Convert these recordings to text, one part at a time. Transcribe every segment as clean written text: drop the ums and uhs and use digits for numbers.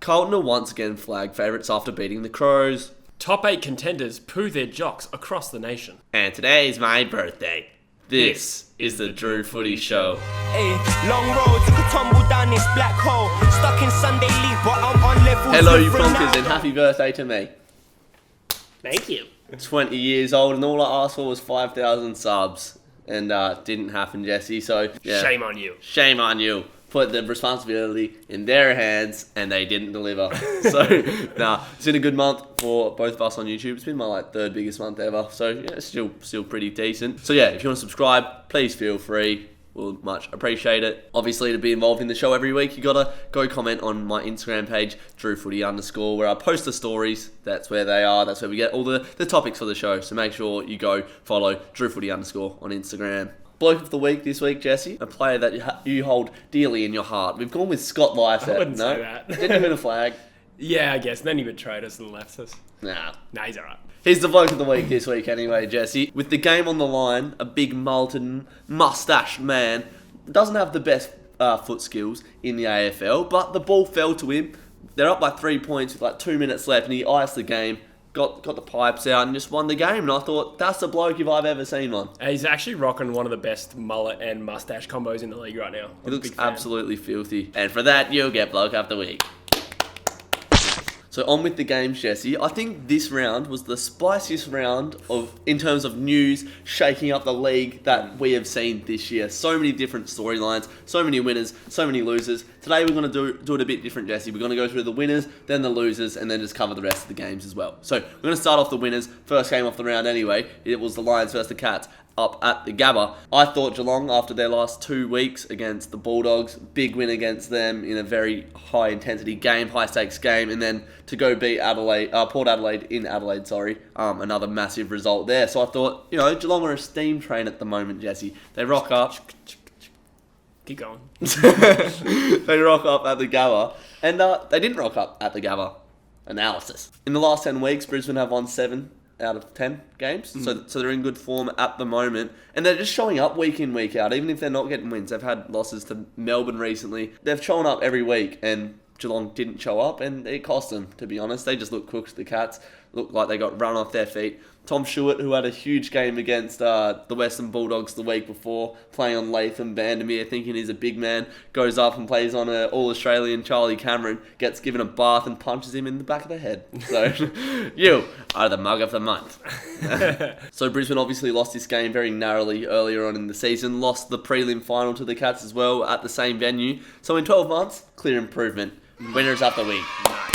Carlton are once again flag favourites after beating the Crows. Top 8 contenders poo their jocks across the nation. And today is my birthday. This is the DrewFooty Show. Hey, long road, took a tumble down this black hole. Stuck in Sunday League, but I'm on level. Hello, you plonkers, and happy birthday to me. Thank you. 20 years old, and all I asked for was 5,000 subs. And didn't happen, Jesse, so... yeah. Shame on you. Shame on you. Put the responsibility in their hands, and they didn't deliver. So, it's been a good month for both of us on YouTube. It's been my third biggest month ever. So, yeah, it's still pretty decent. So, yeah, if you want to subscribe, please feel free. We'll much appreciate it. Obviously, to be involved in the show every week, you gotta go comment on my Instagram page, DrewFooty_, where I post the stories. That's where they are. That's where we get all the topics for the show. So make sure you go follow DrewFooty_ on Instagram. Bloke of the week this week, Jesse. A player that you hold dearly in your heart. We've gone with Scott Lycett. I wouldn't say that. Didn't you win a flag? Yeah, I guess. Then he betrayed us and left us. Nah, he's alright. He's the bloke of the week this week anyway, Jesse. With the game on the line, a big molten, mustached man. Doesn't have the best foot skills in the AFL, but the ball fell to him. They're up by 3 points with 2 minutes left, and he iced the game. Got the pipes out and just won the game. And I thought, that's the bloke if I've ever seen one. He's actually rocking one of the best mullet and mustache combos in the league right now. He looks absolutely filthy. And for that, you'll get bloke of the week. So on with the games, Jesse. I think this round was the spiciest round in terms of news shaking up the league that we have seen this year. So many different storylines, so many winners, so many losers. Today we're going to do it a bit different, Jesse. We're going to go through the winners, then the losers, and then just cover the rest of the games as well. So we're going to start off the winners. First game off the round anyway. It was the Lions versus the Cats up at the Gabba. I thought Geelong, after their last 2 weeks against the Bulldogs, big win against them in a very high intensity game, high stakes game, and then to go beat Port Adelaide in Adelaide, another massive result there. So I thought, Geelong are a steam train at the moment, Jesse. They rock up. Keep going. They rock up at the Gabba, and they didn't rock up at the Gabba. Analysis. In the last 10 weeks, Brisbane have won 7 out of 10 games, so they're in good form at the moment, and they're just showing up week in, week out, even if they're not getting wins. They've had losses to Melbourne recently. They've shown up every week, and Geelong didn't show up, and it cost them, to be honest. They just looked cooked, the Cats. Looked like they got run off their feet. Tom Stewart, who had a huge game against the Western Bulldogs the week before, playing on Latham Vandermeer, thinking he's a big man, goes up and plays on an All-Australian Charlie Cameron, gets given a bath and punches him in the back of the head. So, you are the mug of the month. So Brisbane obviously lost this game very narrowly earlier on in the season, lost the prelim final to the Cats as well at the same venue. So in 12 months, clear improvement. Winners up the week. Nice.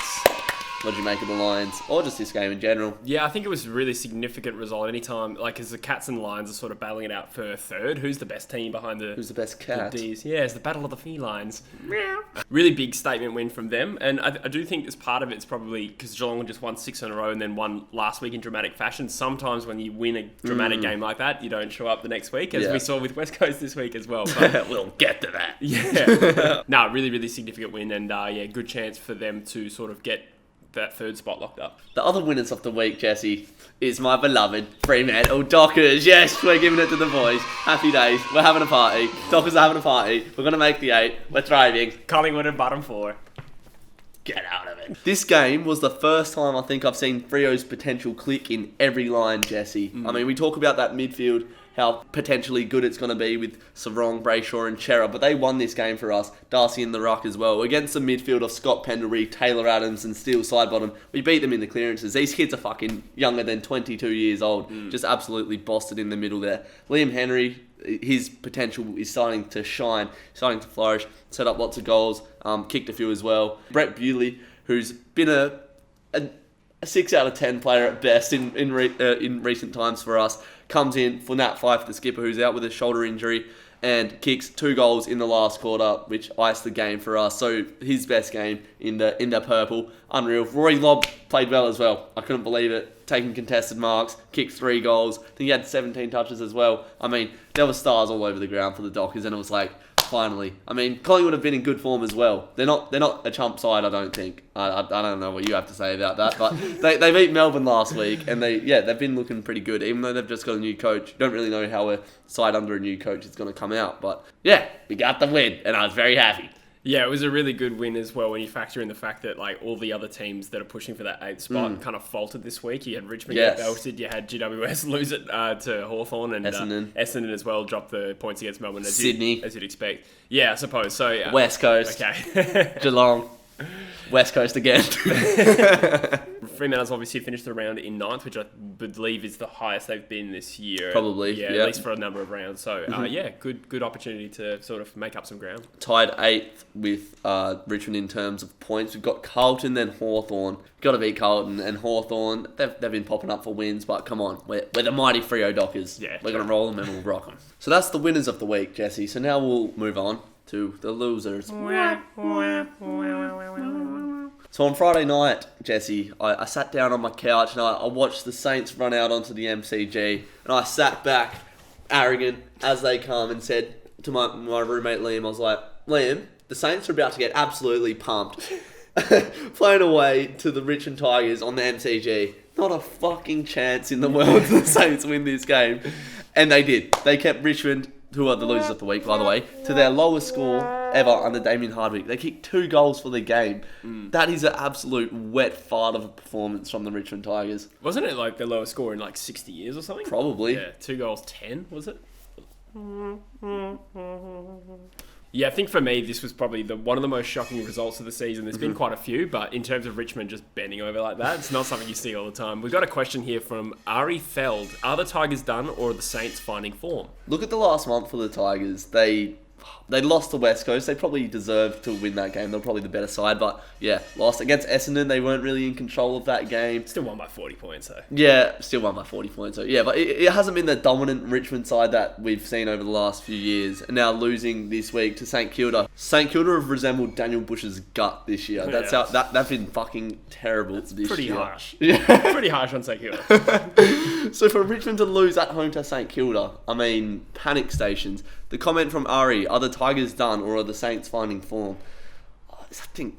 What did you make of the Lions, or just this game in general? Yeah, I think it was a really significant result. Anytime, as the Cats and Lions are sort of battling it out for third, who's the best team behind Who's the best cat? the Ds? Yeah, it's the battle of the felines. Really big statement win from them, and I do think as part of it's probably because Geelong just won 6 in a row and then won last week in dramatic fashion. Sometimes when you win a dramatic game like that, you don't show up the next week, as we saw with West Coast this week as well. But we'll get to that. Yeah. No, really, really significant win, and good chance for them to sort of get that third spot locked up. The other winners of the week, Jesse, is my beloved Fremantle Dockers. Yes, we're giving it to the boys. Happy days. We're having a party. Dockers are having a party. We're going to make the 8. We're thriving. Collingwood in bottom 4. Get out of it. This game was the first time I think I've seen Freo's potential click in every line, Jesse. I mean, we talk about that midfield, how potentially good it's going to be with Sarong, Brayshaw and Chera, but they won this game for us, Darcy in the ruck as well, against the midfield of Scott Pendlebury, Taylor Adams and Steele Sidebottom. We beat them in the clearances. These kids are fucking younger than 22 years old, just absolutely bossed it in the middle there. Liam Henry, his potential is starting to shine, starting to flourish, set up lots of goals, kicked a few as well. Brett Bewley, who's been a 6 out of 10 player at best in recent times for us, comes in for Nat Fyfe, the skipper, who's out with a shoulder injury, and kicks 2 goals in the last quarter, which iced the game for us. So his best game in the purple. Unreal. Rory Lobb played well as well. I couldn't believe it. Taking contested marks, kicked 3 goals. I think he had 17 touches as well. I mean, there were stars all over the ground for the Dockers, and it was like, finally. I mean, Collingwood have been in good form as well. They're not a chump side, I don't think. I don't know what you have to say about that, but they beat Melbourne last week, and they've been looking pretty good, even though they've just got a new coach. You don't really know how a side under a new coach is going to come out, but yeah, we got the win, and I was very happy. Yeah, it was a really good win as well when you factor in the fact that like all the other teams that are pushing for that 8th spot kind of faltered this week. You had Richmond get belted, you had GWS lose it to Hawthorn, and Essendon as well dropped the points against Melbourne as Sydney, as you'd expect. Yeah, I suppose. So West Coast, okay, Geelong, West Coast again. Fremantle's obviously finished the round in 9th, which I believe is the highest they've been this year. Probably, yeah. At least for a number of rounds. So, good opportunity to sort of make up some ground. Tied 8th with Richmond in terms of points. We've got Carlton, then Hawthorn. Got to beat Carlton and Hawthorn. They've been popping up for wins, but come on, we're the mighty Freo Dockers. Yeah, we're going to roll them and we'll rock them. So that's the winners of the week, Jesse. So now we'll move on to the losers. So on Friday night, Jesse, I sat down on my couch and I watched the Saints run out onto the MCG, and I sat back, arrogant as they come, and said to my roommate Liam, I was like, Liam, the Saints are about to get absolutely pumped. Playing away to the Richmond Tigers on the MCG. Not a fucking chance in the world the Saints win this game. And they did. They kept Richmond, who are the losers of the week, by the way, to their lowest score ever under Damien Hardwick. They kicked 2 goals for the game. That is an absolute wet fart of a performance from the Richmond Tigers. Wasn't it like the lowest score in like 60 years or something? Probably. Yeah, 2 goals, 10, was it? Yeah, I think for me, this was probably one of the most shocking results of the season. There's been quite a few, but in terms of Richmond just bending over like that, it's not something you see all the time. We've got a question here from Ari Feld. Are the Tigers done, or are the Saints finding form? Look at the last month for the Tigers. They lost to West Coast. They probably deserved to win that game. They're probably the better side, but yeah, lost against Essendon. They weren't really in control of that game. Still won by 40 points, though. Yeah, still won by 40 points. So yeah, but it hasn't been the dominant Richmond side that we've seen over the last few years. And now losing this week to St Kilda. St Kilda have resembled Daniel Bush's gut this year. That's been fucking terrible this year. Pretty harsh. Yeah. Pretty harsh on St Kilda. So for Richmond to lose at home to St Kilda, I mean, panic stations. The comment from Ari, are the Tigers done or are the Saints finding form? I think,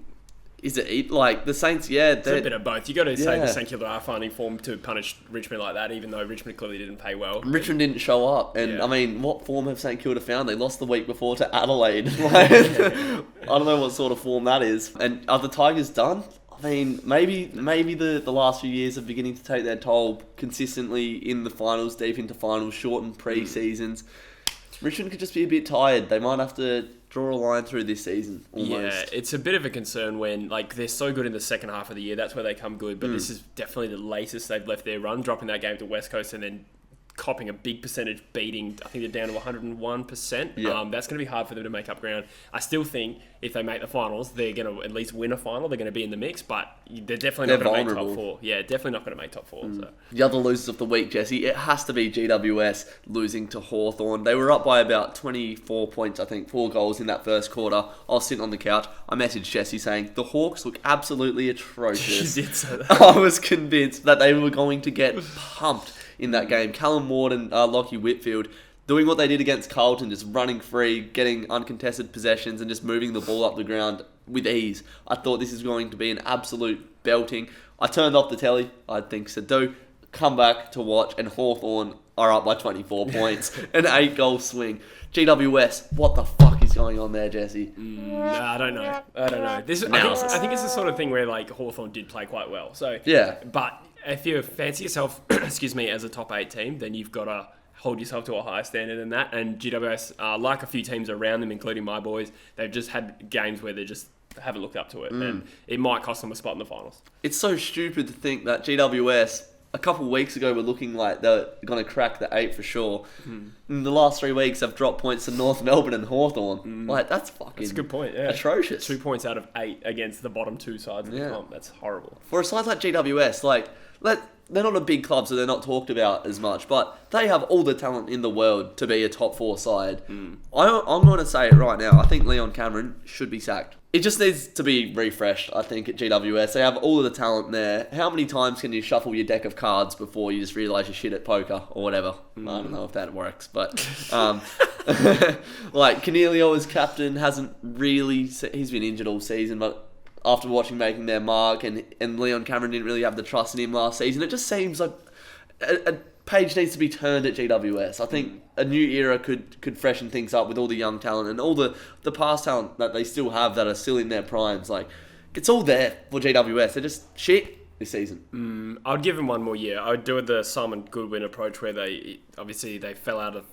is it like the Saints? Yeah, it's a bit of both. You got to say the St Kilda are finding form to punish Richmond like that, even though Richmond clearly didn't play well. Richmond didn't show up, and I mean, what form have St Kilda found? They lost the week before to Adelaide. I don't know what sort of form that is. And are the Tigers done? I mean, maybe the last few years are beginning to take their toll consistently in the finals, deep into finals, shortened pre-seasons. Richmond could just be a bit tired. They might have to draw a line through this season, almost. Yeah, it's a bit of a concern when they're so good in the second half of the year. That's where they come good. But this is definitely the latest they've left their run, dropping that game to West Coast and then copping a big percentage beating. I think they're down to 101%. Yeah. That's going to be hard for them to make up ground. I still think if they make the finals, they're going to at least win a final. They're going to be in the mix, but they're definitely not going to make top 4. Yeah, definitely not going to make top 4. So. The other losers of the week, Jesse, it has to be GWS losing to Hawthorn. They were up by about 24 points, I think, 4 goals in that first quarter. I was sitting on the couch. I messaged Jesse saying, the Hawks look absolutely atrocious. She did say that. I was convinced that they were going to get pumped in that game. Callum Ward and Lockie Whitfield doing what they did against Carlton, just running free, getting uncontested possessions and just moving the ball up the ground with ease. I thought this is going to be an absolute belting. I turned off the telly. I had things to do. Come back to watch, and Hawthorn are up by 24 points. An 8-goal swing. GWS, what the fuck is going on there, Jesse? I don't know. I think it's the sort of thing where Hawthorn did play quite well. So yeah. But if you fancy yourself, as a top 8 team, then you've got to hold yourself to a higher standard than that. And GWS, like a few teams around them, including my boys, they've just had games where they just haven't looked up to it. And it might cost them a spot in the finals. It's so stupid to think that GWS, a couple of weeks ago, were looking like they're going to crack the 8 for sure. In the last 3 weeks, they've dropped points to North Melbourne and Hawthorn. That's fucking That's a good point, yeah. Atrocious. 2 points out of 8 against the bottom 2 sides of the comp. That's horrible. For a side like GWS, they're not a big club, so they're not talked about as much, but they have all the talent in the world to be a top 4 side. I'm going to say it right now. I think Leon Cameron should be sacked. It just needs to be refreshed, I think, at GWS. They have all of the talent there. How many times can you shuffle your deck of cards before you just realise you're shit at poker or whatever? I don't know if that works, but... Canelio as captain hasn't really... He's been injured all season, but after watching making their mark, and Leon Cameron didn't really have the trust in him last season, it just seems like page needs to be turned at GWS. I think a new era could freshen things up with all the young talent and all the past talent that they still have that are still in their primes. Like, it's all there for GWS. They're just shit this season. I'd give them one more year. I would do it the Simon Goodwin approach where they fell out of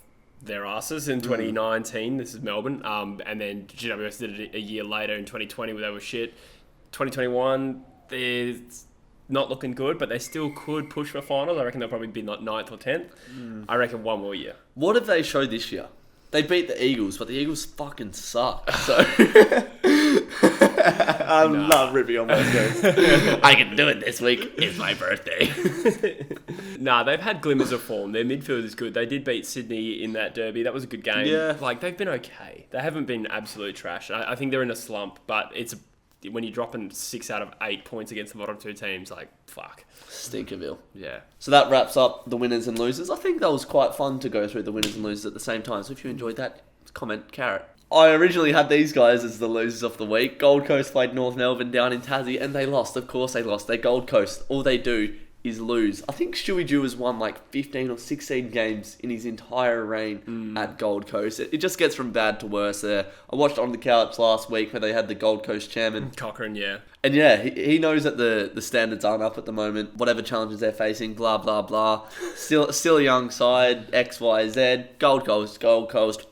their asses in 2019. This is Melbourne. And then GWS did it a year later in 2020 where they were shit. 2021, they're not looking good, but they still could push for finals. I reckon they'll probably be like 9th or 10th. I reckon one more year. What have they showed this year? They beat the Eagles, but the Eagles fucking suck. So I love ripping on my skirts. I can do it this week. It's my birthday. They've had glimmers of form. Their midfield is good. They did beat Sydney in that derby. That was a good game. Yeah. Like, they've been okay. They haven't been absolute trash. I think they're in a slump, but when you're dropping 6 out of 8 points against the bottom 2 teams, like, fuck. Stinkerville. Yeah. So that wraps up the winners and losers. I think that was quite fun to go through the winners and losers at the same time. So if you enjoyed that, comment carrot. I originally had these guys as the losers of the week. Gold Coast played North Melbourne down in Tassie, and they lost. Of course they lost. They're Gold Coast. All they do is lose. I think Stewie Dew has won like 15 or 16 games in his entire reign at Gold Coast. It just gets from bad to worse there. I watched On the Couch last week where they had the Gold Coast chairman. Cochrane, yeah. And yeah, he knows that the standards aren't up at the moment. Whatever challenges they're facing, blah, blah, blah. Still a young side, X, Y, Z. Gold Coast.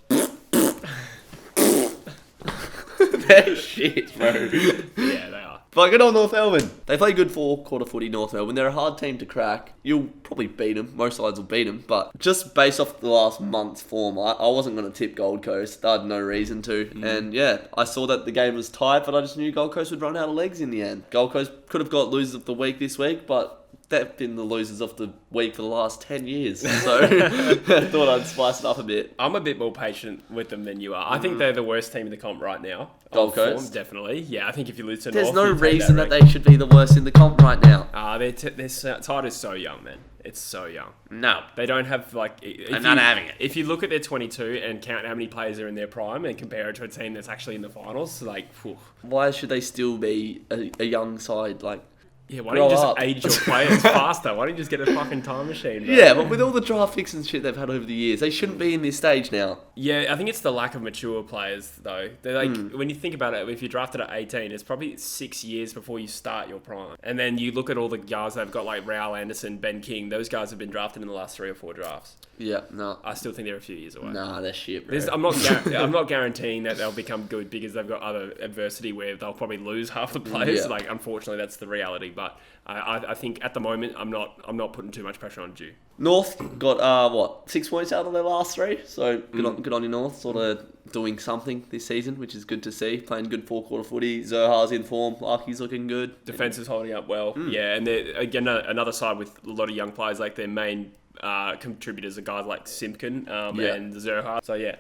They're shit, bro. Yeah, they are. But good on North Melbourne. They play good 4-quarter footy, North Melbourne. They're a hard team to crack. You'll probably beat them. Most sides will beat them. But just based off the last month's form, I wasn't going to tip Gold Coast. I had no reason to. And yeah, I saw that the game was tight, but I just knew Gold Coast would run out of legs in the end. Gold Coast could have got losers of the week this week, but they've been the losers of the week for the last 10 years. So I thought I'd spice it up a bit. I'm a bit more patient with them than you are. I think they're the worst team in the comp right now. Gold Coast? Form, definitely. Yeah, I think if you lose to There's North... no reason that they should be the worst in the comp right now. Their side is so young, man. It's so young. No. They don't have, like... I'm not having it. If you look at their 22 and count how many players are in their prime and compare it to a team that's actually in the finals, like... Whew. Why should they still be a young side? Like... Yeah, why don't you just age your players faster? Why don't you just get a fucking time machine, bro? Yeah, but with all the draft picks and shit they've had over the years, they shouldn't be in this stage now. Yeah, I think it's the lack of mature players, though. They're like, when you think about it, if you're drafted at 18, it's probably 6 years before you start your prime. And then you look at all the guys they've got, like Raul Anderson, Ben King. Those guys have been drafted in the last 3 or 4 drafts. Yeah, no. I still think they're a few years away. Nah, they're shit, bro. I'm not guaranteeing that they'll become good because they've got other adversity where they'll probably lose half the players. Yeah. Like, unfortunately, that's the reality. But I think at the moment, I'm not putting too much pressure on Dew. North got 6 points out of their last 3, so good on your North, sort of doing something this season, which is good to see. Playing good 4-quarter footy. Zohar's in form, Larky's looking good. Defense is holding up well, yeah, and they're again another side with a lot of young players. Like their main contributors are guys like Simpkin and Zohar. So yeah,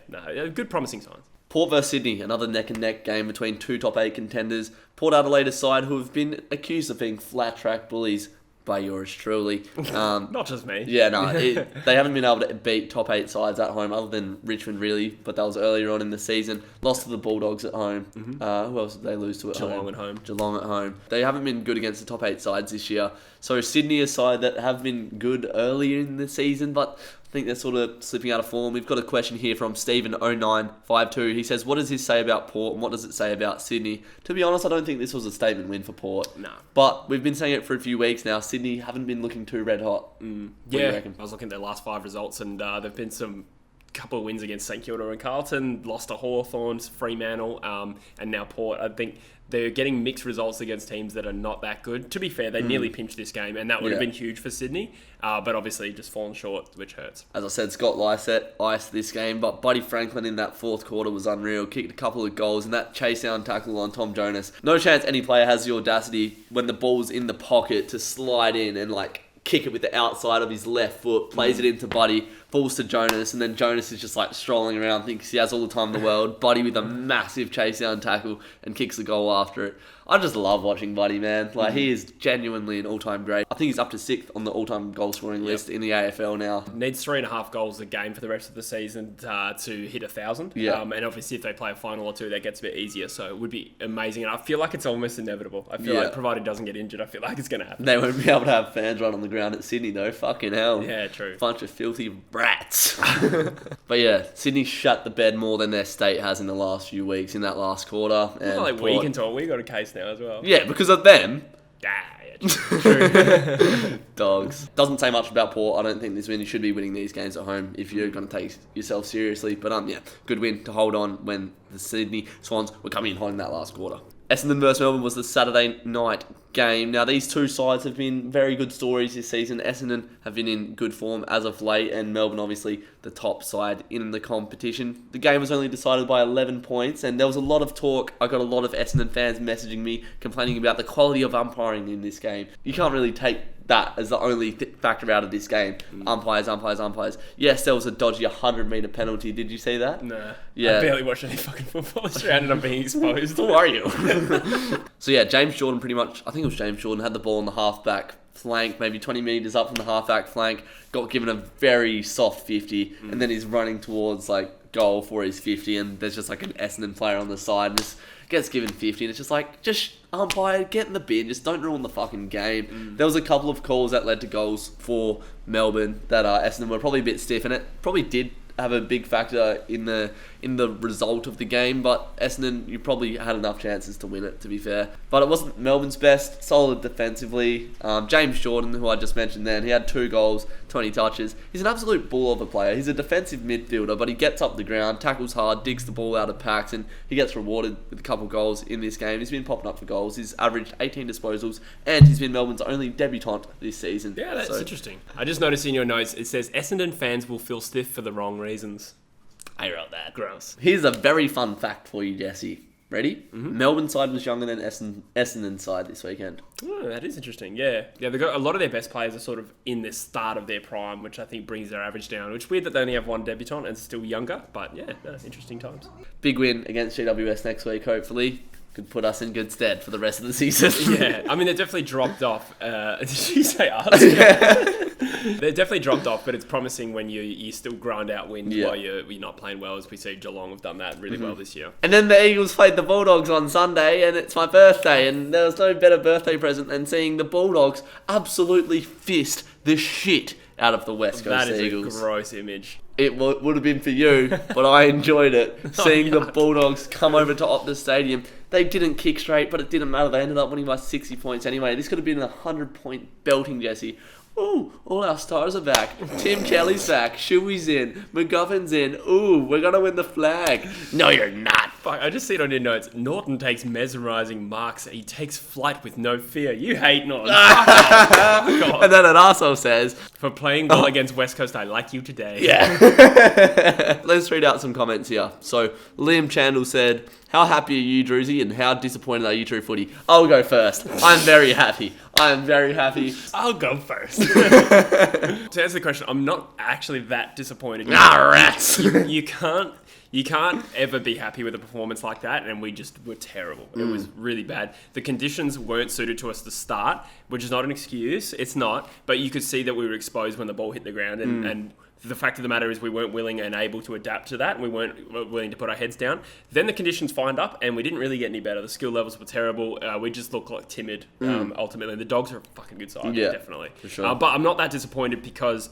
good promising signs. Port versus Sydney, another neck-and-neck game between 2 top 8 contenders. Port Adelaide side who have been accused of being flat-track bullies by yours truly. Not just me. Yeah, no, they haven't been able to beat top 8 sides at home other than Richmond, really, but that was earlier on in the season. Lost to the Bulldogs at home. Who else did they lose to at home? Geelong at home. They haven't been good against the top 8 sides this year. So Sydney, a side that have been good earlier in the season, but I think they're sort of slipping out of form. We've got a question here from Stephen0952. He says, what does this say about Port and what does it say about Sydney? To be honest, I don't think this was a statement win for Port. No. But we've been saying it for a few weeks now. Sydney haven't been looking too red hot. What do you reckon? I was looking at their last 5 results and there've been some couple of wins against St Kilda and Carlton, lost to Hawthorn, Fremantle, and now Port. I think they're getting mixed results against teams that are not that good. To be fair, they nearly pinched this game, and that would have been huge for Sydney, but obviously just fallen short, which hurts. As I said, Scott Lysett iced this game, but Buddy Franklin in that 4th quarter was unreal. Kicked a couple of goals, and that chase down tackle on Tom Jonas. No chance any player has the audacity when the ball's in the pocket to slide in and kick it with the outside of his left foot, plays it into Buddy, falls to Jonas, and then Jonas is just strolling around, thinks he has all the time in the world. Buddy with a massive chase down tackle and kicks the goal after it. I just love watching Buddy, man. Like, he is genuinely an all-time great. I think he's up to 6th on the all-time goal-scoring list in the AFL now. Needs 3.5 goals a game for the rest of the season to hit 1,000. Yeah. And obviously, if they play a final or two, that gets a bit easier. So it would be amazing. And I feel like it's almost inevitable. I feel like, provided he doesn't get injured, I feel like it's going to happen. They won't be able to have fans run on the ground at Sydney, though. Fucking hell. Yeah, true. Bunch of filthy brats. But yeah, Sydney shut the bed more than their state has in the last few weeks in that last quarter. And we can talk. We got a case now as well. Yeah, because of them. Yeah, true. Dogs. Doesn't say much about Port. I don't think this win. You should be winning these games at home if you're going to take yourself seriously. But yeah, good win to hold on when the Sydney Swans were coming in hot in that last quarter. Essendon versus Melbourne was the Saturday night game. Now, these two sides have been very good stories this season. Essendon have been in good form as of late, and Melbourne, obviously, the top side in the competition. The game was only decided by 11 points, and there was a lot of talk. I got a lot of Essendon fans messaging me, complaining about the quality of umpiring in this game. You can't really take that as the only factor out of this game. Umpires. Yes, there was a dodgy 100-metre penalty. Did you see that? Nah. Yeah. I barely watched any fucking football. It's ended up being exposed. Who are you? So yeah, James Jordan pretty much, I think it was James Jordan, had the ball on the half-back flank, maybe 20 metres up from the half-back flank, got given a very soft 50, and then he's running towards like goal for his 50, and there's just like an Essendon player on the side, and just gets given 50, and it's just like, just umpire, get in the bin, just don't ruin the fucking game. There was a couple of calls that led to goals for Melbourne that Essendon were probably a bit stiff, and it probably did have a big factor in the result of the game, but Essendon, you probably had enough chances to win it, to be fair. But it wasn't Melbourne's best. Solid defensively. James Jordan, who I just mentioned then, he had 2 goals, 20 touches. He's an absolute bull of a player. He's a defensive midfielder, but he gets up the ground, tackles hard, digs the ball out of packs, and he gets rewarded with a couple of goals in this game. He's been popping up for goals. He's averaged 18 disposals, and he's been Melbourne's only debutant this season. Yeah, that's interesting. I just noticed in your notes, it says Essendon fans will feel stiff for the wrong reasons. I wrote that. Gross. Here's a very fun fact for you, Jesse. Ready? Melbourne side was younger than Essendon side this weekend. Oh, that is interesting. Yeah, they got a lot of their best players are sort of in the start of their prime, which I think brings their average down. Which is weird that they only have one debutant and still younger, but yeah, interesting times. Big win against GWS next week, hopefully. Could put us in good stead for the rest of the season. Yeah, I mean, they definitely dropped off. Did you say us? Yeah. They definitely dropped off, but it's promising when you still grind out wins while you're not playing well, as we see Geelong have done that really well this year. And then the Eagles played the Bulldogs on Sunday, and it's my birthday, and there was no better birthday present than seeing the Bulldogs absolutely fist the shit out of the West Coast Eagles. That is a gross image. It would have been for you, but I enjoyed it. Seeing the Bulldogs come over to Optus Stadium. They didn't kick straight, but it didn't matter. They ended up winning by 60 points anyway. This could have been a 100-point belting, Jesse. Ooh, all our stars are back. Tim Kelly's back. Shuey's in. McGovern's in. Ooh, we're going to win the flag. No, you're not. Fuck, I just see it on your notes. Norton takes mesmerising marks. He takes flight with no fear. You hate Norton. And then it also says, for playing well against West Coast, I like you today. Yeah. Let's read out some comments here. So, Liam Chandler said, how happy are you, Drewsy, and how disappointed are you, DrewFooty? I'll go first. I'm very happy. I'll go first. To answer the question, I'm not actually that disappointed. Rats! You can't ever be happy with a performance like that, and we just were terrible. It was really bad. The conditions weren't suited to us to start, which is not an excuse. It's not. But you could see that we were exposed when the ball hit the ground, and the fact of the matter is we weren't willing and able to adapt to that. We weren't willing to put our heads down. Then the conditions fined up, and we didn't really get any better. The skill levels were terrible. We just looked like timid, ultimately. The Dogs are a fucking good side, definitely. For sure. But I'm not that disappointed because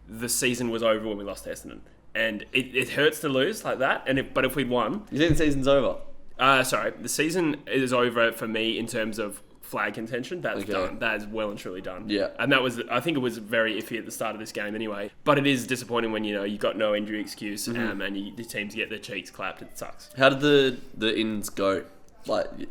the season was over when we lost to Essendon. And it hurts to lose like that. But if we'd won... You think the season's over? Sorry. The season is over for me in terms of flag contention. That's done. That is well and truly done. Yeah. And I think it was very iffy at the start of this game anyway. But it is disappointing when, you got no injury excuse and the teams get their cheeks clapped. It sucks. How did the ins go? The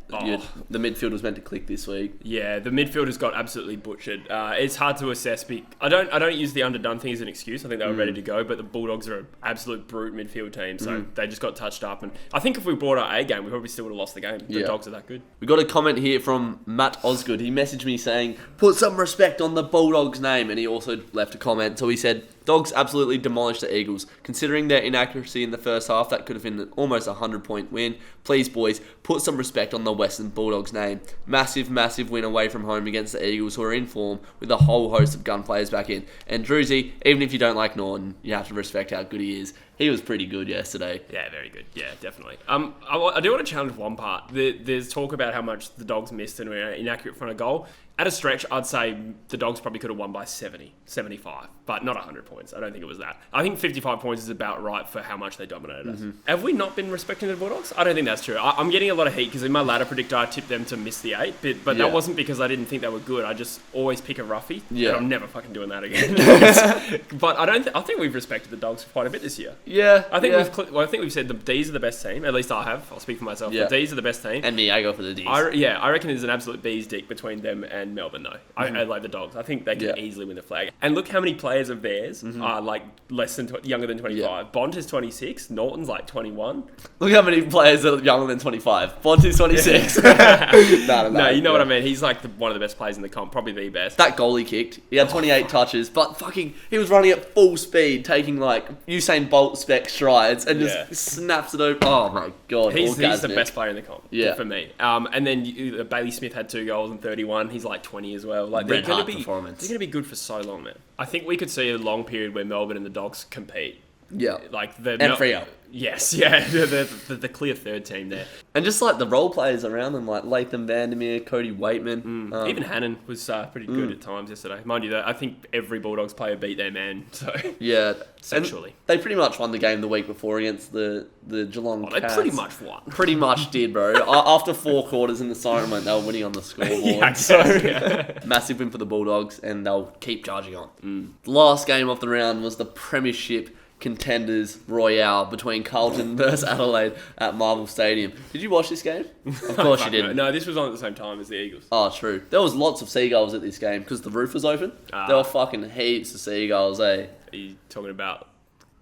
midfield was meant to click this week. Yeah, the midfielders got absolutely butchered. It's hard to assess. I don't use the underdone thing as an excuse. I think they were ready to go, but the Bulldogs are an absolute brute midfield team, so they just got touched up. And I think if we brought our A game, we probably still would have lost the game. The Dogs are that good. We got a comment here from Matt Osgood. He messaged me saying, put some respect on the Bulldogs name, and he also left a comment. So he said, Dogs absolutely demolished the Eagles. Considering their inaccuracy in the first half, that could have been almost a 100-point win. Please, boys, put some respect on the Western Bulldogs name. Massive, massive win away from home against the Eagles, who are in form with a whole host of gun players back in. And Drewsy, even if you don't like Norton, you have to respect how good he is. He was pretty good yesterday. Yeah, very good. Yeah, definitely. I do want to challenge one part. There's talk about how much the Dogs missed and were inaccurate front of goal. At a stretch, I'd say the Dogs probably could have won by 70, 75, but not 100 points. I don't think it was that. I think 55 points is about right for how much they dominated us. Have we not been respecting the Bulldogs? I don't think that's true. I'm getting a lot of heat because in my ladder predictor, I tipped them to miss the 8, but that wasn't because I didn't think they were good. I just always pick a roughie, and I'm never fucking doing that again. But I think we've respected the Dogs quite a bit this year. Yeah, I think we've said the D's are the best team. At least I have. I'll speak for myself. Yeah. The D's are the best team. And me, I go for the D's. I reckon there's an absolute B's dick between them and Melbourne, though. I like the Dogs. I think they can easily win the flag. And look how many players of theirs are like younger than 25. Yeah. Bont is 26. Norton's like 21. Look how many players are younger than 25. Bont is 26. No, you know what I mean. He's like one of the best players in the comp, probably the best. That goal he kicked, he had 28 touches, but he was running at full speed, taking like Usain Bolt spec strides, and just snaps it over. Oh my god, he's the best player in the comp for me. And then Bailey Smith had 2 goals and 31. He's like 20 as well. Like they're going to be good for so long, man. I think we could see a long period where Melbourne and the Dogs compete. Yeah, like and Freo. Yes, yeah, the clear third team there. And just like the role players around them, like Latham Vandermeer, Cody Waitman. Even Hannon was pretty good at times yesterday. Mind you, I think every Bulldogs player beat their man. So yeah, sexually. They pretty much won the game the week before against the Geelong Cats. They pretty much won. Pretty much did, bro. After 4 quarters in the siren went, they were winning on the scoreboard. Massive win for the Bulldogs, and they'll keep charging on. The last game of the round was the Premiership Contenders Royale between Carlton versus Adelaide at Marvel Stadium. Did you watch this game? Of course you didn't. No, this was on at the same time as the Eagles. Oh, true. There was lots of seagulls at this game because the roof was open. There were fucking heaps of seagulls, eh? Are you talking about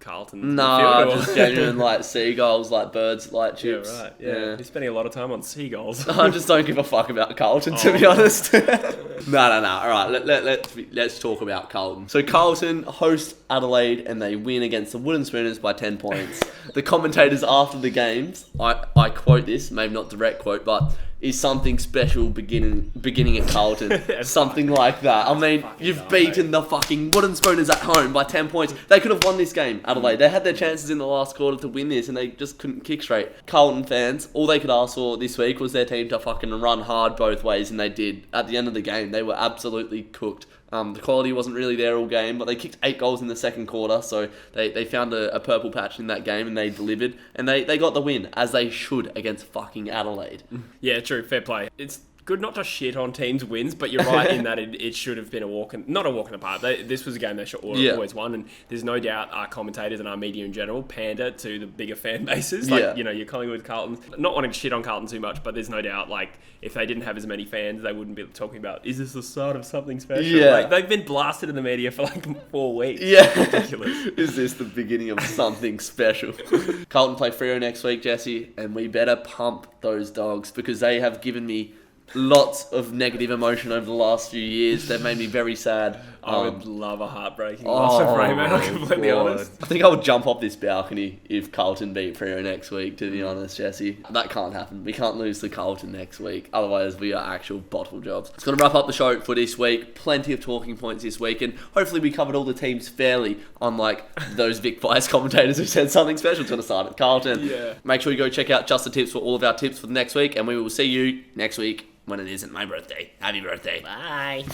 Carlton? No, just genuine like seagulls, like birds, like chips. Yeah, right. Yeah. You're spending a lot of time on seagulls. I just don't give a fuck about Carlton, to be honest. No. All right, let's talk about Carlton. So Carlton host Adelaide and they win against the Wooden Spooners by 10 points. The commentators after the games, I quote this, maybe not direct quote, but is something special beginning at Carlton. Something like that. I mean, you've beaten the fucking Wooden Spooners at home by 10 points. They could have won this game, Adelaide. They had their chances in the last quarter to win this and they just couldn't kick straight. Carlton fans, all they could ask for this week was their team to fucking run hard both ways, and they did. At the end of the game, they were absolutely cooked. The quality wasn't really there all game, but they kicked 8 goals in the second quarter, so they found a purple patch in that game and they delivered, and they got the win, as they should, against fucking Adelaide. Yeah, true, fair play. It's good not to shit on teams' wins, but you're right in that it should have been not a walk in the park. This was a game they should always won, and there's no doubt our commentators and our media in general pander to the bigger fan bases, like your Collingwood, Carlton. Not wanting to shit on Carlton too much, but there's no doubt like if they didn't have as many fans, they wouldn't be talking about, is this the start of something special? Yeah. Like, they've been blasted in the media for like 4 weeks. Yeah. Ridiculous. Is this the beginning of something special? Carlton play Freo next week, Jesse, and we better pump those Dogs because they have given me lots of negative emotion over the last few years. They've made me very sad. I would love a heartbreaking loss for Fremantle, completely honest. I think I would jump off this balcony if Carlton beat Freo next week, to be honest, Jesse. That can't happen. We can't lose to Carlton next week. Otherwise, we are actual bottle jobs. It's going to wrap up the show for this week. Plenty of talking points this week, and hopefully we covered all the teams fairly, unlike those Vic Vice commentators who said something special is going to start at Carlton. Yeah. Make sure you go check out Just the Tips for all of our tips for the next week, and we will see you next week when it isn't my birthday. Happy birthday. Bye.